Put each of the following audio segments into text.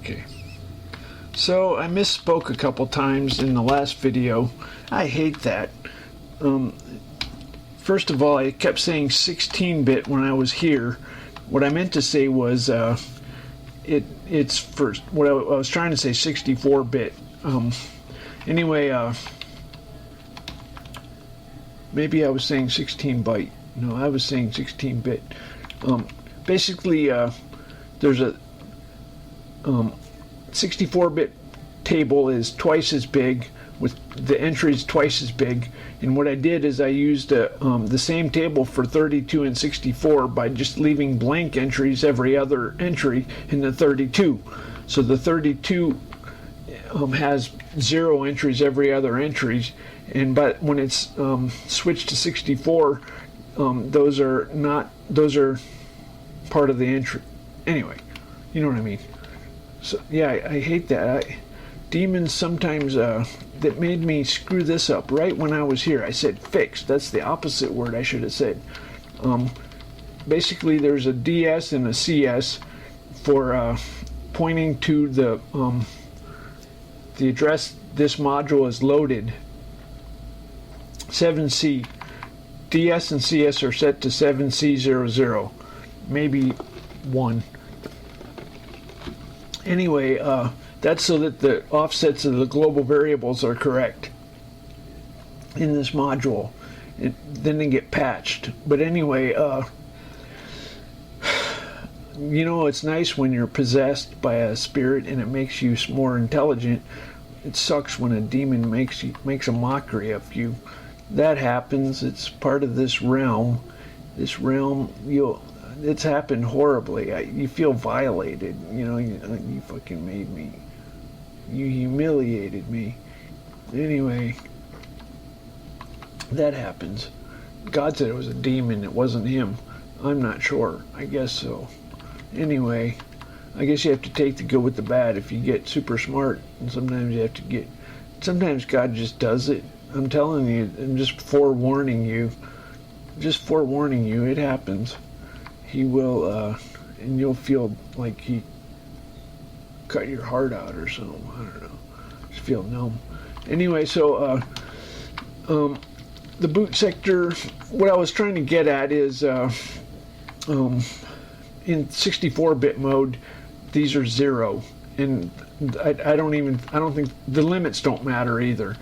Okay. So I misspoke a couple times in the last video. I hate that. First of all, I kept saying 16-bit when I was here. What I meant to say was it's for what I was trying to say 64-bit. Anyway, maybe I was saying 16-byte. No, I was saying 16-bit. Basically, there's a 64-bit table is twice as big, with the entries twice as big. And what I did is I used the same table for 32 and 64 by just leaving blank entries every other entry in the 32. So the 32 has 0 entries every other entries, but when it's switched to 64, those are part of the entry. Anyway, you know what I mean. So yeah, I hate that. Demons sometimes that made me screw this up right when I was here. I said fixed. That's the opposite word I should have said. Basically, there's a DS and a CS for pointing to the address this module is loaded. 7C. DS and CS are set to 7C00. Maybe 1. Anyway, that's so that the offsets of the global variables are correct in this module. Then they get patched. But anyway, you know, it's nice when you're possessed by a spirit and it makes you more intelligent. It sucks when a demon makes a mockery of you. That happens. It's part of this realm. This realm, it's happened horribly. You feel violated. You know, you fucking made me. You humiliated me. Anyway, that happens. God said it was a demon. It wasn't him. I'm not sure. I guess so. Anyway, I guess you have to take the good with the bad. If you get super smart, and sometimes you have to get. Sometimes God just does it. I'm telling you. I'm just forewarning you. Just forewarning you. It happens. He will, and you'll feel like he cut your heart out or something. I don't know. Just feel numb. Anyway, so the boot sector. What I was trying to get at is in 64-bit mode, these are 0, and I don't think the limits don't matter either.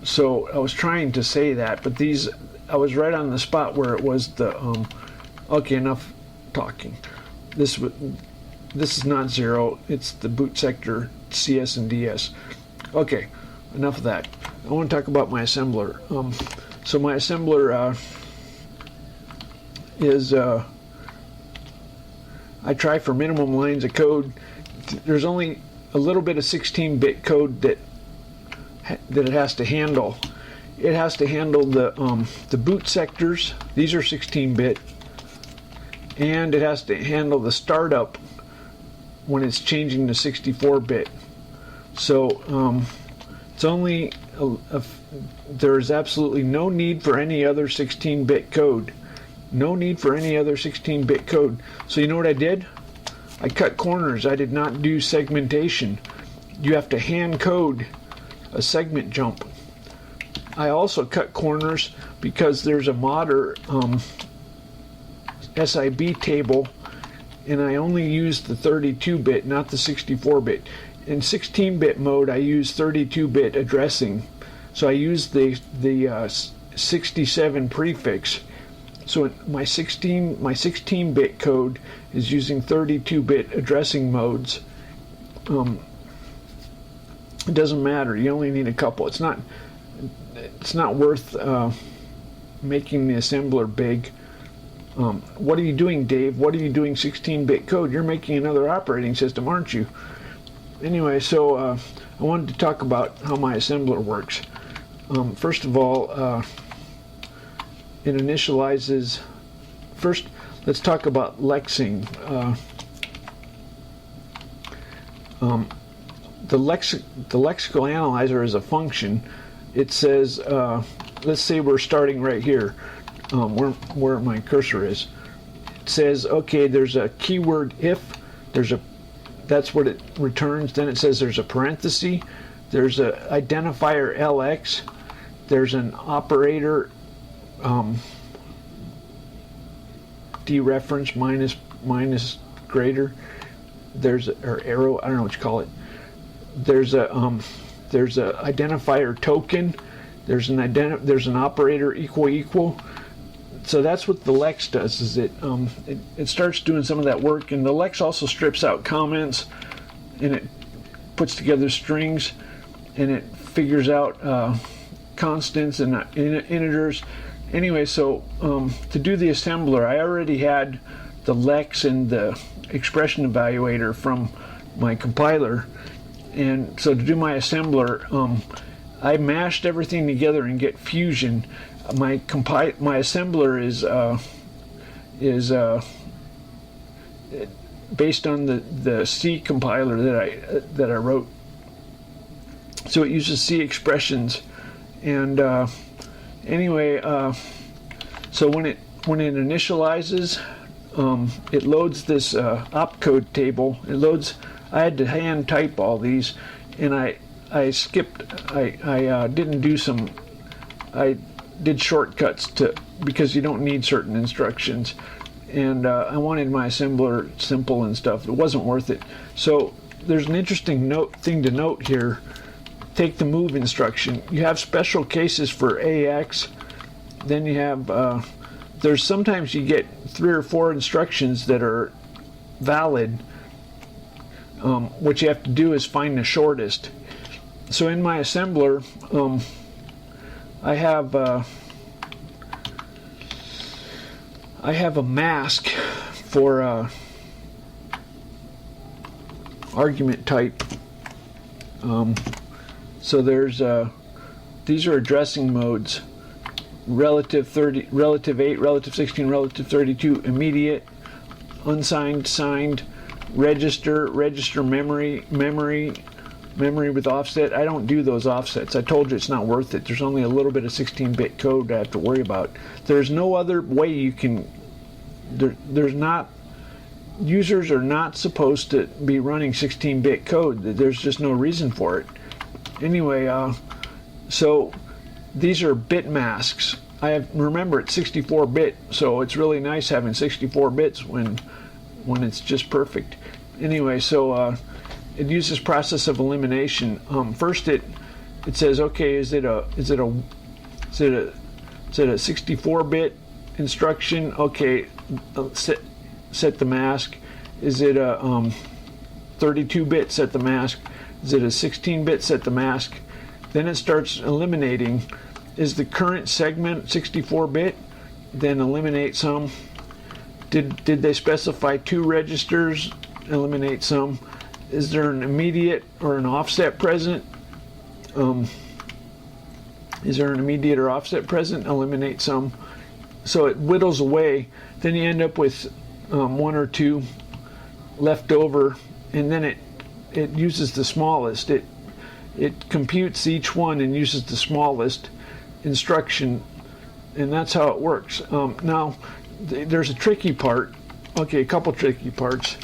So I was trying to say that, but these I was right on the spot where it was the. Okay, enough talking. This is not 0. It's the boot sector CS and DS. Okay, enough of that. I want to talk about my assembler. So my assembler is I try for minimum lines of code. There's only a little bit of 16-bit code that it has to handle. It has to handle the boot sectors. These are 16-bit. And it has to handle the startup when it's changing to 64-bit. So it's only there is absolutely no need for any other 16-bit code. No need for any other 16-bit code. So you know what I did? I cut corners. I did not do segmentation. You have to hand code a segment jump. I also cut corners because there's a modder SIB table, and I only used the 32-bit, not the 64-bit. In 16-bit mode, I use 32-bit addressing, so I use the 67 prefix. So my 16-bit code is using 32-bit addressing modes. It doesn't matter. You only need a couple. It's not worth making the assembler big. What are you doing, Dave? What are you doing 16-bit code? You're making another operating system, aren't you? Anyway, so I wanted to talk about how my assembler works. First of all, it initializes. First, let's talk about lexing. The lexical analyzer is a function. It says, let's say we're starting right here, where my cursor is. It says, okay, there's a keyword if, there's a that's what it returns. Then it says there's a parenthesis, there's a identifier LX, there's an operator dereference minus greater, there's or arrow, I don't know what you call it. There's a identifier token, there's an operator equal. So that's what the Lex does, is it starts doing some of that work. And the Lex also strips out comments, and it puts together strings, and it figures out constants and integers. Anyway, so to do the assembler, I already had the Lex and the expression evaluator from my compiler, and so to do my assembler, I mashed everything together in Get Fusion. My assembler is based on the C compiler that I wrote. So it uses C expressions, and anyway, so when it initializes, it loads this opcode table. It loads. I had to hand type all these, and I skipped. I didn't do some. I did shortcuts because you don't need certain instructions, and I wanted my assembler simple and stuff. It wasn't worth it. So there's an interesting thing to note here. Take the move instruction. You have special cases for AX. Then you have there's sometimes you get 3 or 4 instructions that are valid. What you have to do is find the shortest. So in my assembler, I have a mask for argument type. So there's these are addressing modes: relative 30, relative 8, relative 16, relative 32, immediate, unsigned, signed, register, memory with offset. I don't do those offsets. I told you it's not worth it. There's only a little bit of 16-bit code I have to worry about. There's no other way you can. There's not. Users are not supposed to be running 16-bit code. There's just no reason for it. Anyway, so these are bit masks. Remember it's 64-bit, so it's really nice having 64 bits when it's just perfect. Anyway, so it uses process of elimination. First, it says, okay, is it a 64-bit instruction? Okay, set the mask. Is it a 32-bit? Set the mask. Is it a 16-bit? Set the mask. Then it starts eliminating. Is the current segment 64-bit? Then eliminate some. Did they specify 2 registers? Eliminate some. Is there an immediate or an offset present? Is there an immediate or offset present? Eliminate some. So it whittles away. Then you end up with 1 or 2 left over, and then it uses the smallest. It computes each one and uses the smallest instruction, and that's how it works. Now, there's a tricky part. Okay, a couple tricky parts.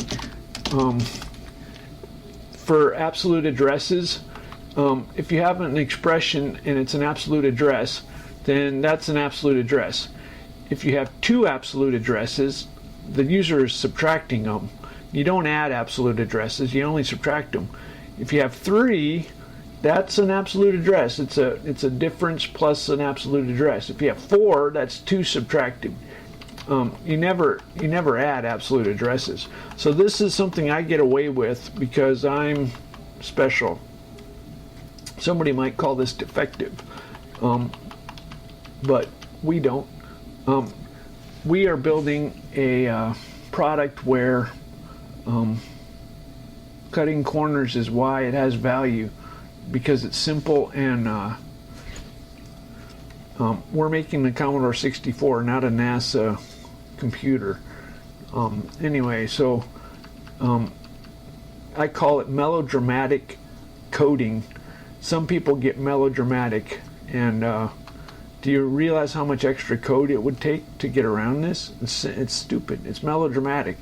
For absolute addresses, if you have an expression and it's an absolute address, then that's an absolute address. If you have 2 absolute addresses, the user is subtracting them. You don't add absolute addresses, you only subtract them. If you have 3, that's an absolute address. It's a difference plus an absolute address. If you have 4, that's 2 subtracted. You never add absolute addresses. So this is something I get away with because I'm special. Somebody might call this defective, but we don't. We are building a product where cutting corners is why it has value, because it's simple, and we're making the Commodore 64, not a NASA computer. Anyway, so I call it melodramatic coding. Some people get melodramatic, and do you realize how much extra code it would take to get around this? It's stupid. It's melodramatic.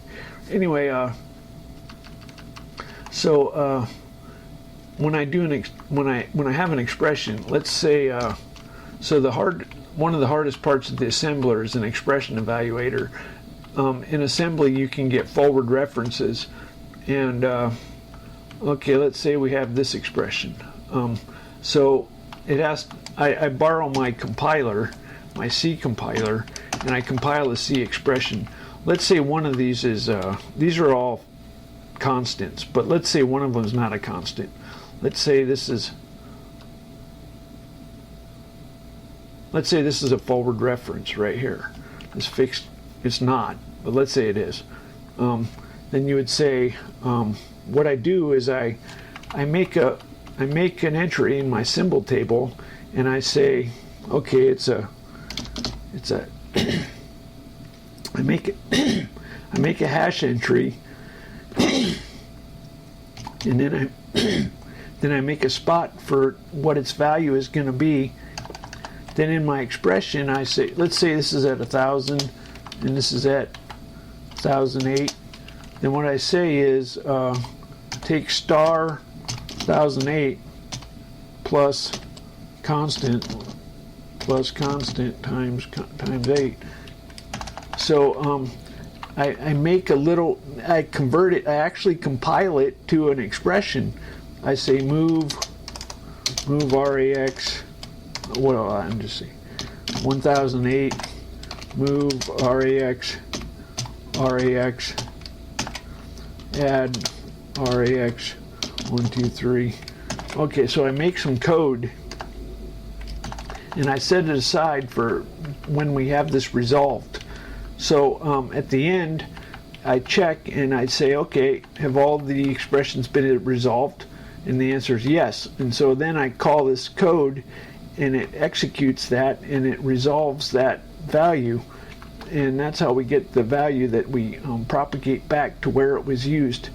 Anyway, So when I do when I have an expression, let's say one of the hardest parts of the assembler is an expression evaluator. In assembly, you can get forward references, and okay, let's say we have this expression. So it has. I borrow my compiler, my C compiler, and I compile a C expression. Let's say one of these is. These are all constants, but let's say one of them is not a constant. Let's say this is. Let's say this is a forward reference right here. It's fixed. It's not, but let's say it is. Then you would say, what I do is I make an entry in my symbol table, and I say, okay, I make a hash entry, and then I make a spot for what its value is going to be. Then in my expression, I say, let's say this is at 1,000, and this is at 1,008. Then what I say is take star 1,008 plus constant times 8. So I make a little, I convert it, I actually compile it to an expression. I say move RAX, well, I'm just saying 1008, move RAX, add RAX 1, 2, 3. Okay, so I make some code and I set it aside for when we have this resolved. So at the end, I check and I say, okay, have all the expressions been resolved? And the answer is yes. And so then I call this code and it executes that and it resolves that value. And that's how we get the value that we propagate back to where it was used.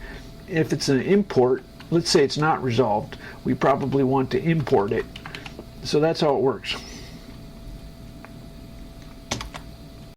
If it's an import, let's say it's not resolved, we probably want to import it. So that's how it works.